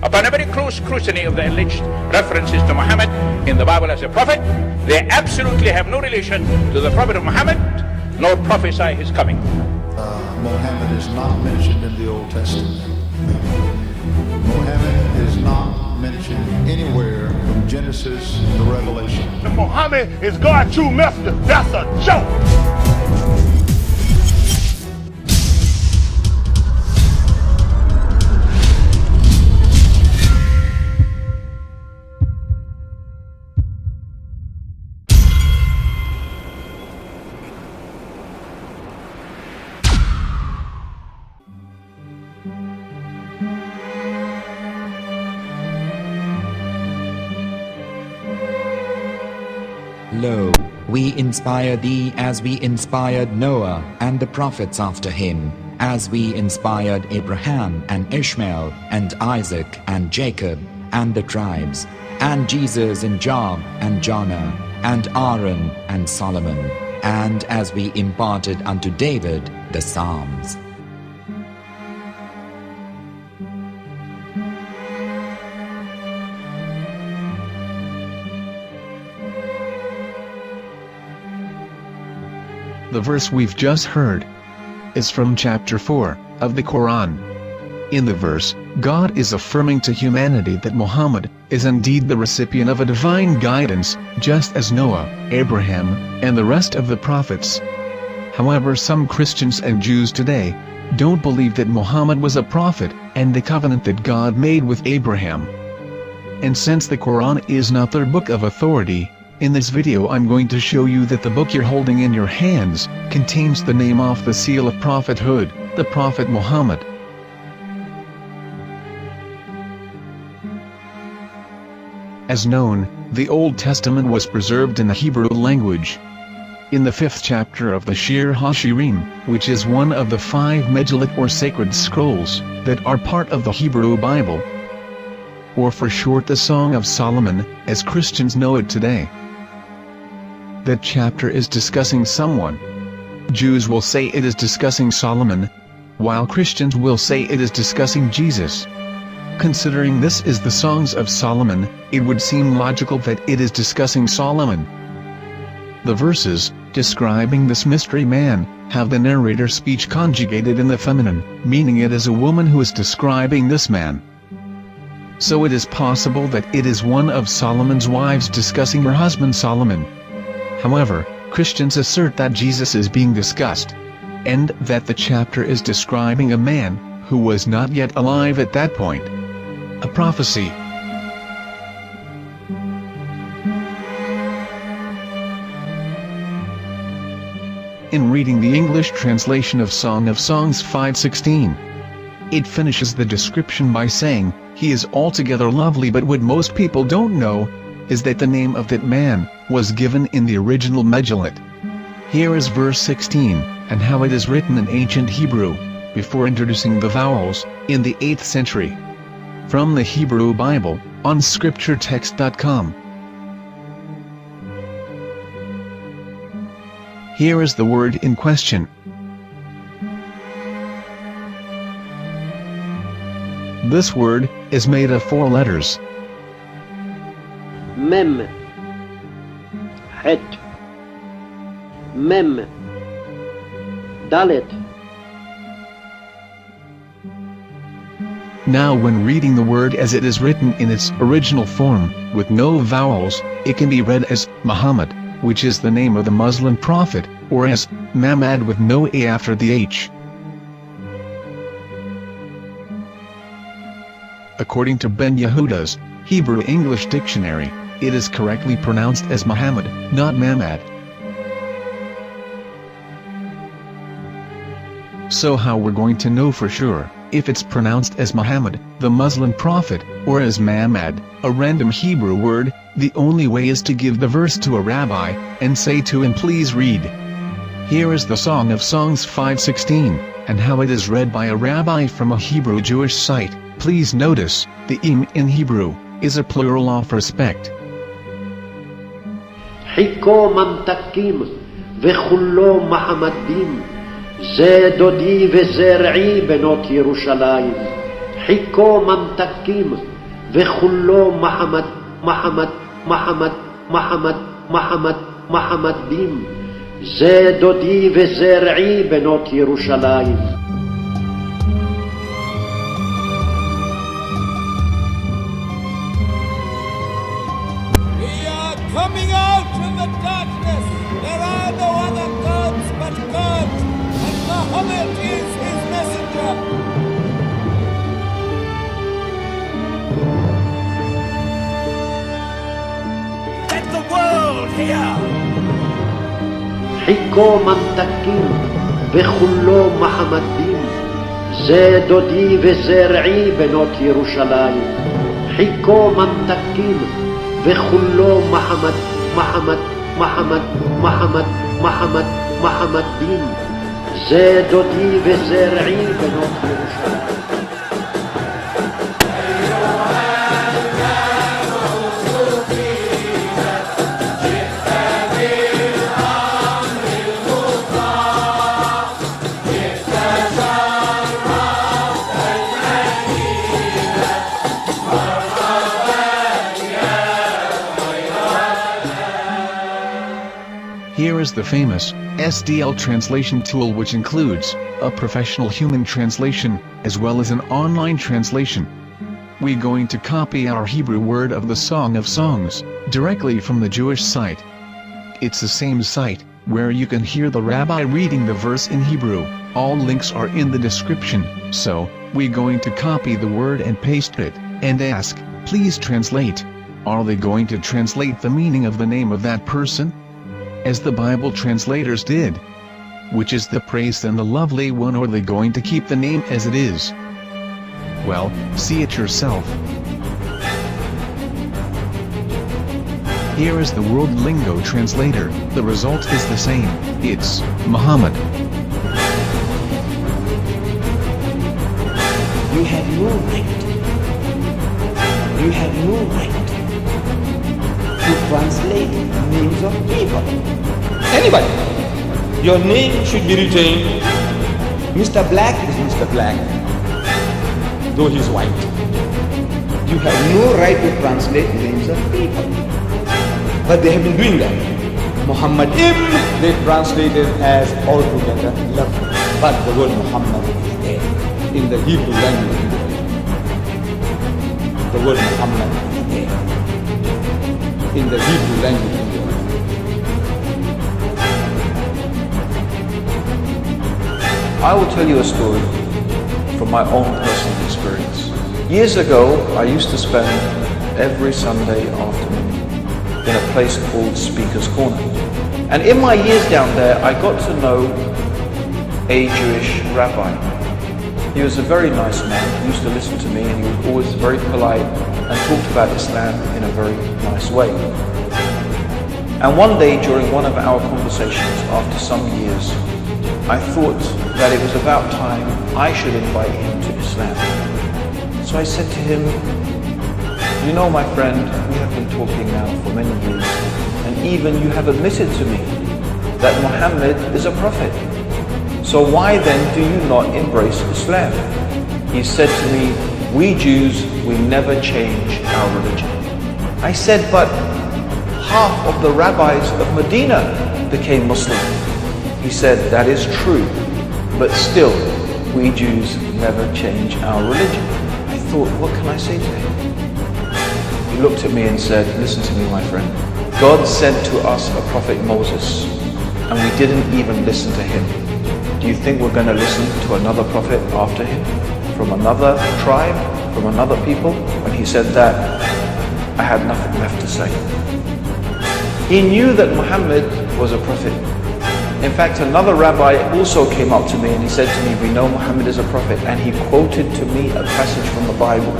Upon a very close scrutiny of the alleged references to Muhammad in the Bible as a prophet, they absolutely have no relation to the prophet of Muhammad, nor prophesy his coming. Muhammad is not mentioned in the Old Testament. Muhammad is not mentioned anywhere from Genesis to Revelation. Muhammad is God's true messenger. That's a joke. Lo, we inspire thee as we inspired Noah and the prophets after him, as we inspired Abraham and Ishmael and Isaac and Jacob and the tribes, and Jesus and Job and Jonah and Aaron and Solomon, and as we imparted unto David the Psalms. The verse we've just heard is from chapter 4 of the Quran. In the verse, God is affirming to humanity that Muhammad is indeed the recipient of a divine guidance, just as Noah, Abraham, and the rest of the prophets. However, some Christians and Jews today don't believe that Muhammad was a prophet and the covenant that God made with Abraham. And since the Quran is not their book of authority, in this video I'm going to show you that the book you're holding in your hands contains the name off the seal of prophethood, the Prophet Muhammad. As known, the Old Testament was preserved in the Hebrew language. In the 5th chapter of the Shir HaShirim, which is one of the 5 Megillat or sacred scrolls that are part of the Hebrew Bible, or for short the Song of Solomon, as Christians know it today. That chapter is discussing someone. Jews will say it is discussing Solomon, while Christians will say it is discussing Jesus. Considering this is the Songs of Solomon, it would seem logical that it is discussing Solomon. The verses, describing this mystery man, have the narrator's speech conjugated in the feminine, meaning it is a woman who is describing this man. So it is possible that it is one of Solomon's wives discussing her husband Solomon. However, Christians assert that Jesus is being discussed, and that the chapter is describing a man who was not yet alive at that point. A prophecy. In reading the English translation of Song of Songs 5:16, it finishes the description by saying, "He is altogether lovely," but what most people don't know is that the name of that man was given in the original Megillat. Here is verse 16, and how it is written in ancient Hebrew, before introducing the vowels, in the 8th century. From the Hebrew Bible, on scripturetext.com. Here is the word in question. This word is made of 4 letters. Mem, Het, Mem, Dalet. Now when reading the word as it is written in its original form, with no vowels, it can be read as Muhammad, which is the name of the Muslim prophet, or as Mamad with no A after the H. According to Ben Yehuda's Hebrew English Dictionary, it is correctly pronounced as Muhammad, not Mamad. So how we're going to know for sure if it's pronounced as Muhammad, the Muslim prophet, or as Mamad, a random Hebrew word? The only way is to give the verse to a rabbi and say to him, "Please read." Here is the Song of Songs 5:16, and how it is read by a rabbi from a Hebrew Jewish site. Please notice, the im in Hebrew is a plural of respect. Hikko Mamittakim kullo Muhammadim Zehdoodeh ve Zehraee benot Yerushalayim. Hikko Mamittakim וכולו מחמדים, זהדודי וזרעי בנות ירושלים. Coming out from the darkness, there are no other gods but God, and Muhammad is his messenger. Let the world hear. Hikko Mamittakim וכולו Muhammadim, Zehdoodeh וזרעי בנות ירושלים. Hikko Mamittakim וכולו Muhammadim, זהדודי וזרעי בנות ירושלים. Here is the famous SDL translation tool, which includes a professional human translation, as well as an online translation. We're going to copy our Hebrew word of the Song of Songs, directly from the Jewish site. It's the same site, where you can hear the rabbi reading the verse in Hebrew. All links are in the description, so, we're going to copy the word and paste it, and ask, please translate. Are they going to translate the meaning of the name of that person? As the Bible translators did. Which is the praised and the lovely one, or are they going to keep the name as it is? Well, see it yourself. Here is the World Lingo Translator. The result is the same. It's Muhammad. You have no right. You have no right to translate names of people. Anybody. Your name should be retained. Mr. Black is Mr. Black, though he's white. You have no right to translate names of people. But they have been doing that. Muhammadim, they translated as altogether lovely. But the word Muhammad is there in the Hebrew language. The word Muhammad is there in the Hebrew language. I will tell you a story from my own personal experience. Years ago, I used to spend every Sunday afternoon in a place called Speaker's Corner. And in my years down there, I got to know a Jewish rabbi. He was a very nice man. He used to listen to me, and he was always very polite and talked about Islam in a very nice way. And one day during one of our conversations after some years, I thought that it was about time I should invite him to Islam. So I said to him, you know, my friend, we have been talking now for many years, and even you have admitted to me that Muhammad is a prophet. So why then do you not embrace Islam? He said to me, we Jews, we never change our religion. I said, but half of the rabbis of Medina became Muslim. He said, that is true, but still, we Jews never change our religion. I thought, what can I say to him? He looked at me and said, listen to me, my friend. God sent to us a prophet Moses, and we didn't even listen to him. Do you think we're going to listen to another prophet after him? From another tribe? From another people? When he said that, I had nothing left to say. He knew that Muhammad was a prophet. In fact, another rabbi also came up to me and he said to me, we know Muhammad is a prophet, and he quoted to me a passage from the Bible